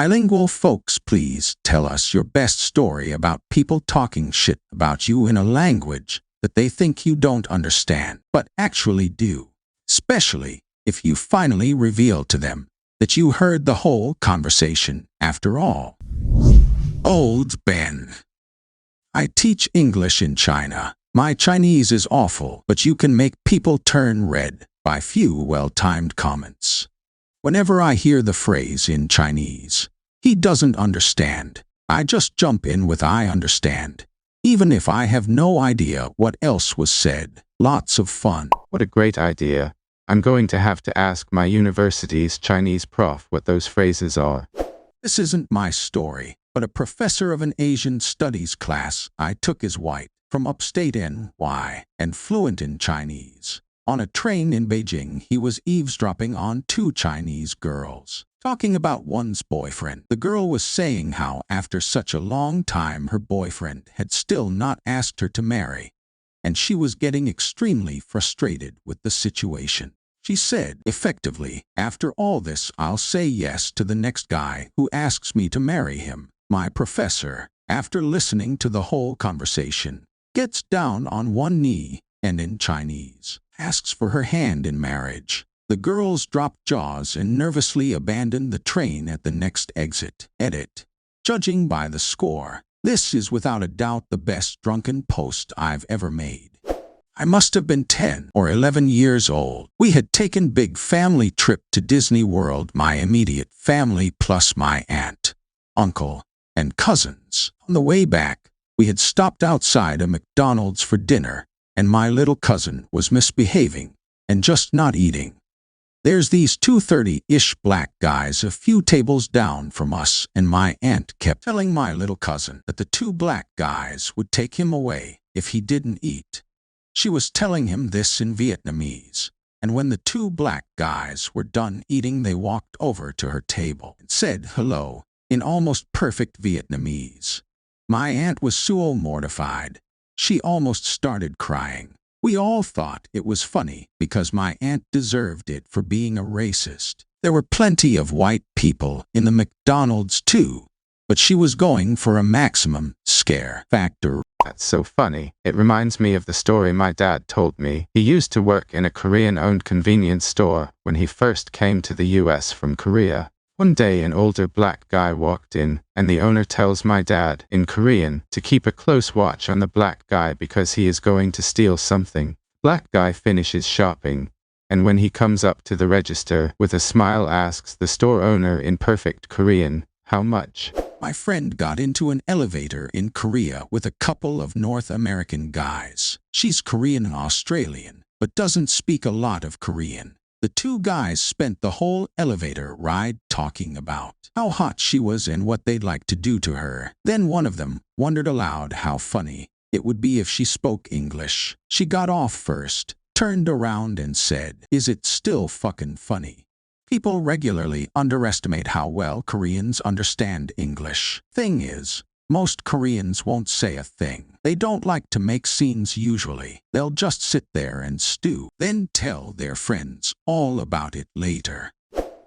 Bilingual folks, please tell us your best story about people talking shit about you in a language that they think you don't understand, but actually do. Especially if you finally reveal to them that you heard the whole conversation after all. Old Ben. I teach English in China. My Chinese is awful, but you can make people turn red by few well-timed comments. Whenever I hear the phrase in Chinese, "He doesn't understand," I just jump in with "I understand," even if I have no idea what else was said. Lots of fun. What a great idea. I'm going to have to ask my university's Chinese prof what those phrases are. This isn't my story, but a professor of an Asian studies class I took is white, from upstate NY, and fluent in Chinese. On a train in Beijing, he was eavesdropping on two Chinese girls, talking about one's boyfriend. The girl was saying how after such a long time her boyfriend had still not asked her to marry, and she was getting extremely frustrated with the situation. She said, effectively, "After all this, I'll say yes to the next guy who asks me to marry him." My professor, after listening to the whole conversation, gets down on one knee and in Chinese asks for her hand in marriage. The girls drop jaws and nervously abandon the train at the next exit. Edit. Judging by the score, this is without a doubt the best drunken post I've ever made. I must have been 10 or 11 years old. We had taken big family trip to Disney World, my immediate family plus my aunt, uncle, and cousins. On the way back, we had stopped outside a McDonald's for dinner, and my little cousin was misbehaving and just not eating. There's these 2:30-ish black guys a few tables down from us, and my aunt kept telling my little cousin that the two black guys would take him away if he didn't eat. She was telling him this in Vietnamese, and when the two black guys were done eating, they walked over to her table and said hello in almost perfect Vietnamese. My aunt was so mortified, she almost started crying. We all thought it was funny because my aunt deserved it for being a racist. There were plenty of white people in the McDonald's too, but she was going for a maximum scare factor. That's so funny. It reminds me of the story my dad told me. He used to work in a Korean-owned convenience store when he first came to the US from Korea. One day an older black guy walked in, and the owner tells my dad, in Korean, to keep a close watch on the black guy because he is going to steal something. Black guy finishes shopping, and when he comes up to the register, with a smile asks the store owner in perfect Korean, "How much?" My friend got into an elevator in Korea with a couple of North American guys. She's Korean and Australian, but doesn't speak a lot of Korean. The two guys spent the whole elevator ride talking about how hot she was and what they'd like to do to her. Then one of them wondered aloud how funny it would be if she spoke English. She got off first, turned around and said, "Is it still fucking funny?" People regularly underestimate how well Koreans understand English. Thing is, most Koreans won't say a thing. They don't like to make scenes usually. They'll just sit there and stew, then tell their friends all about it later.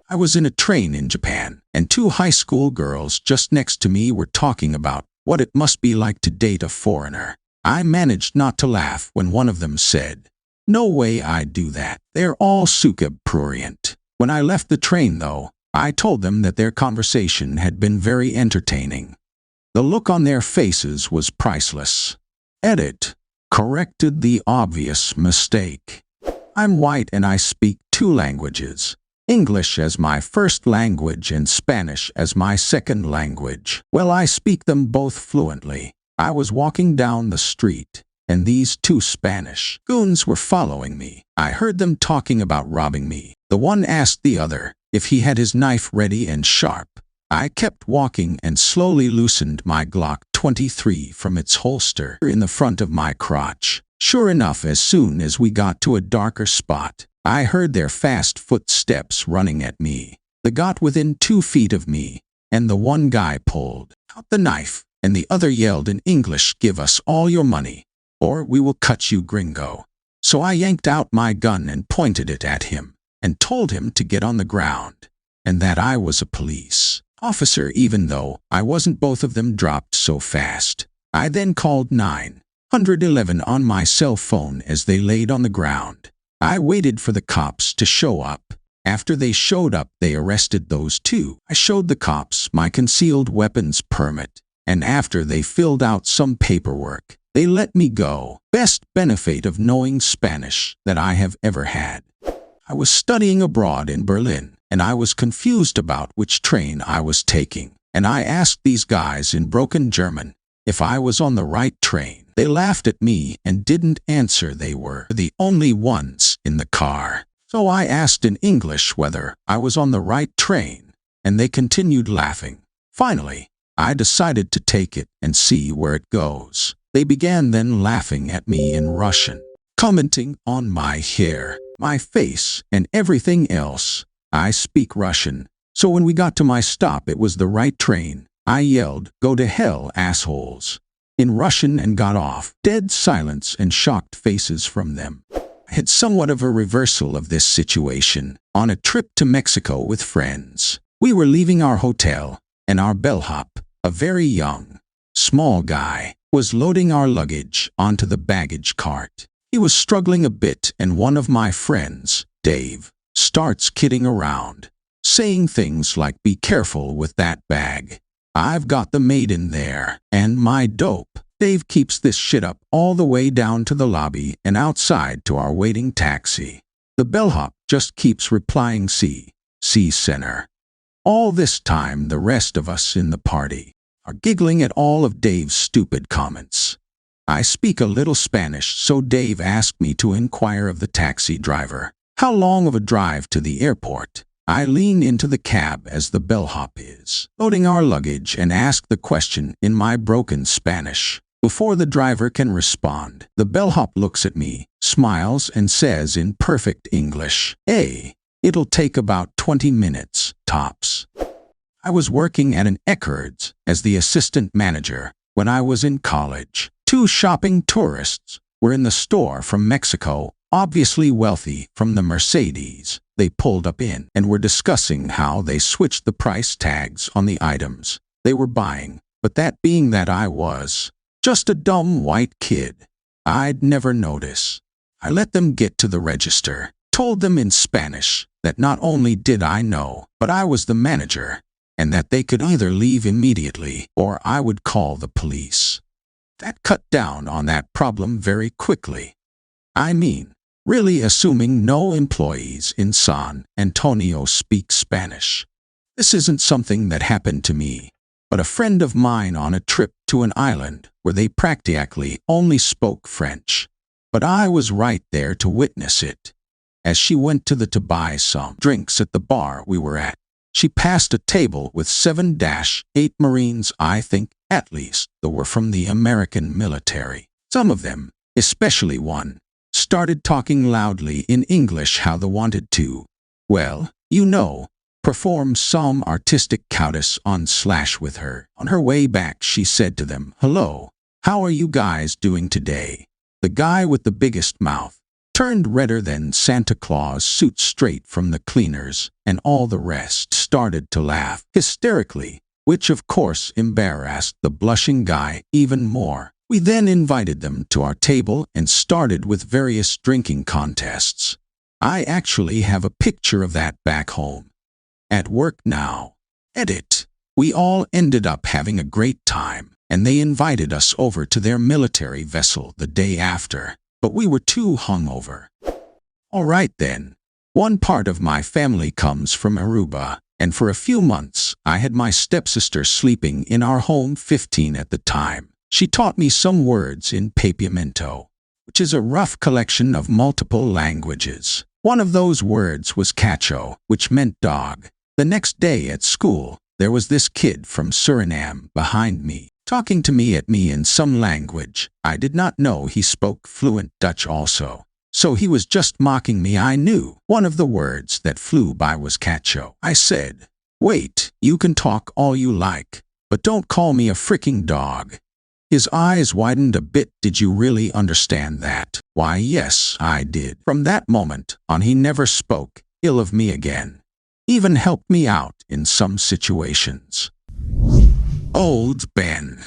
I was in a train in Japan, and two high school girls just next to me were talking about what it must be like to date a foreigner. I managed not to laugh when one of them said, "No way I'd do that. They're all super prurient." When I left the train, though, I told them that their conversation had been very entertaining. The look on their faces was priceless. Edit. Corrected the obvious mistake. I'm white and I speak two languages. English as my first language and Spanish as my second language. Well, I speak them both fluently. I was walking down the street, and these two Spanish goons were following me. I heard them talking about robbing me. The one asked the other if he had his knife ready and sharp. I kept walking and slowly loosened my Glock 23 from its holster in the front of my crotch. Sure enough, as soon as we got to a darker spot, I heard their fast footsteps running at me. They got within 2 feet of me, and the one guy pulled out the knife, and the other yelled in English, "Give us all your money, or we will cut you, gringo." So I yanked out my gun and pointed it at him, and told him to get on the ground, and that I was a police Officer, even though I wasn't, both of them dropped so fast. I then called 911 on my cell phone as they laid on the ground. I waited for the cops to show up. After they showed up, they arrested those two. I showed the cops my concealed weapons permit, and after they filled out some paperwork, they let me go. Best benefit of knowing Spanish that I have ever had. I was studying abroad in Berlin, and I was confused about which train I was taking, and I asked these guys in broken German if I was on the right train. They laughed at me and didn't answer. They were the only ones in the car. So I asked in English whether I was on the right train, and they continued laughing. Finally, I decided to take it and see where it goes. They began then laughing at me in Russian, commenting on my hair, my face, and everything else. I speak Russian, so when we got to my stop, it was the right train. I yelled, "Go to hell, assholes," in Russian and got off. Dead silence and shocked faces from them. I had somewhat of a reversal of this situation on a trip to Mexico with friends. We were leaving our hotel, and our bellhop, a very young, small guy, was loading our luggage onto the baggage cart. He was struggling a bit, and one of my friends, Dave, starts kidding around, saying things like, "Be careful with that bag. I've got the maid in there, and my dope." Dave keeps this shit up all the way down to the lobby and outside to our waiting taxi. The bellhop just keeps replying, "See center." All this time, the rest of us in the party are giggling at all of Dave's stupid comments. I speak a little Spanish, so Dave asked me to inquire of the taxi driver, "How long of a drive to the airport?" I lean into the cab as the bellhop is loading our luggage and ask the question in my broken Spanish. Before the driver can respond, the bellhop looks at me, smiles, and says in perfect English, "Hey, it'll take about 20 minutes, tops." I was working at an Eckerd's as the assistant manager when I was in college. Two shopping tourists were in the store from Mexico, obviously wealthy from the Mercedes. They pulled up in and were discussing how they switched the price tags on the items they were buying, but that being that I was just a dumb white kid, I'd never notice. I let them get to the register, told them in Spanish that not only did I know, but I was the manager, and that they could either leave immediately or I would call the police. That cut down on that problem very quickly. I mean, really assuming no employees in San Antonio speak Spanish. This isn't something that happened to me, but a friend of mine on a trip to an island where they practically only spoke French. But I was right there to witness it. As she went to buy some drinks at the bar we were at, she passed a table with 7-8 Marines, I think, at least, that were from the American military. Some of them, especially one, started talking loudly in English how they wanted to, well, you know, perform some artistic countess on slash with her. On her way back, she said to them, "Hello, how are you guys doing today?" The guy with the biggest mouth turned redder than Santa Claus suit straight from the cleaners, and all the rest started to laugh hysterically, which of course embarrassed the blushing guy even more. We then invited them to our table and started with various drinking contests. I actually have a picture of that back home. At work now. Edit. We all ended up having a great time, and they invited us over to their military vessel the day after, but we were too hungover. All right then. One part of my family comes from Aruba, and for a few months I had my stepsister sleeping in our home, 15 at the time. She taught me some words in Papiamento, which is a rough collection of multiple languages. One of those words was cacho, which meant dog. The next day at school, there was this kid from Suriname behind me, talking to me in some language. I did not know he spoke fluent Dutch also, so he was just mocking me. I knew one of the words that flew by was cacho. I said, "Wait, you can talk all you like, but don't call me a freaking dog." His eyes widened a bit. "Did you really understand that?" "Why, yes, I did." From that moment on, he never spoke ill of me again. even helped me out in some situations. Old Ben.